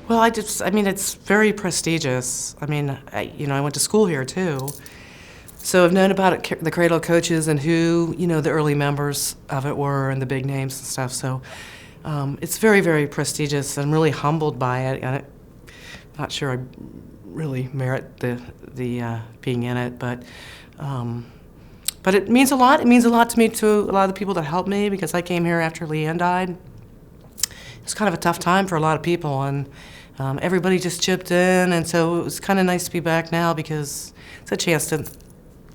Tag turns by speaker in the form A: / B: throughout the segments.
A: Well, I mean, it's very prestigious. I mean, I went to school here too. So I've known about it, the Cradle coaches and who, the early members of it were and the big names and stuff. So it's very, very prestigious. I'm really humbled by it. And I'm not sure I really merit the being in it, but it means a lot. It means a lot to me, to a lot of the people that helped me, because I came here after Leanne died. It's kind of a tough time for a lot of people, and everybody just chipped in, and so it was kind of nice to be back now, because it's a chance to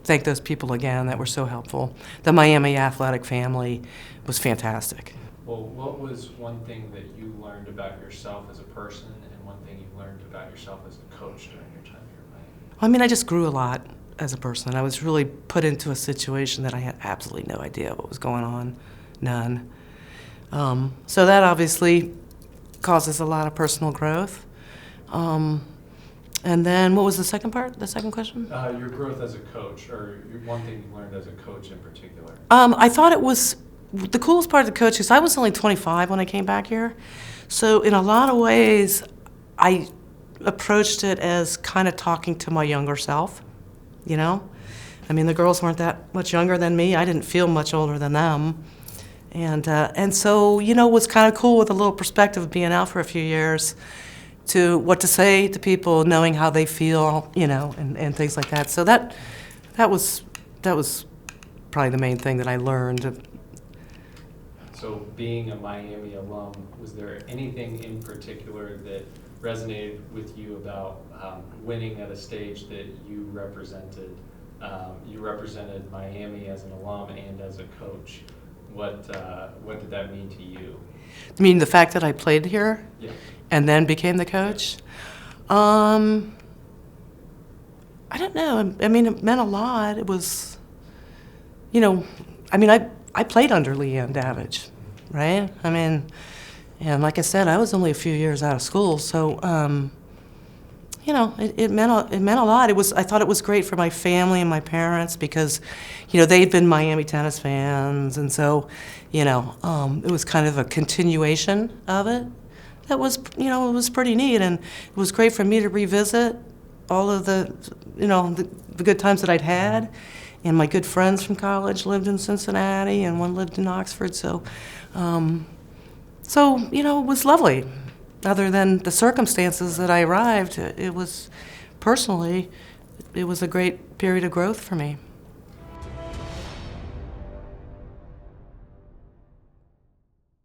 A: thank those people again that were so helpful. The Miami athletic family was fantastic.
B: Well, what was one thing that you learned about yourself as a person, and one thing you learned about yourself as a coach during your time here at Miami?
A: I mean, I just grew a lot as a person. I was really put into a situation that I had absolutely no idea what was going on, none. So that obviously causes a lot of personal growth. And then what was the second part, the second question?
B: Your growth as a coach, or one thing you learned as a coach in particular.
A: I thought it was, the coolest part of the coach is I was only 25 when I came back here. So in a lot of ways, I approached it as kind of talking to my younger self, I mean, the girls weren't that much younger than me. I didn't feel much older than them. And so, it was kind of cool with a little perspective of being out for a few years, to what to say to people, knowing how they feel, and things like that. So that was probably the main thing that I learned.
B: So being a Miami alum, was there anything in particular that resonated with you about winning at a stage that you represented? You represented Miami as an alum and as a coach. What did that mean to you?
A: You mean the fact that I played here?
B: Yeah.
A: And then became the coach? I don't know. I mean, it meant a lot. It was, I played under Leanne Davidge, right? I mean, and like I said, I was only a few years out of school, so it meant a lot. I thought it was great for my family and my parents, because, they'd been Miami tennis fans, and so, it was kind of a continuation of it. That was, it was pretty neat, and it was great for me to revisit all of the good times that I'd had. And my good friends from college lived in Cincinnati, and one lived in Oxford, so it was lovely. Other than the circumstances that I arrived, it was, personally, it was a great period of growth for me.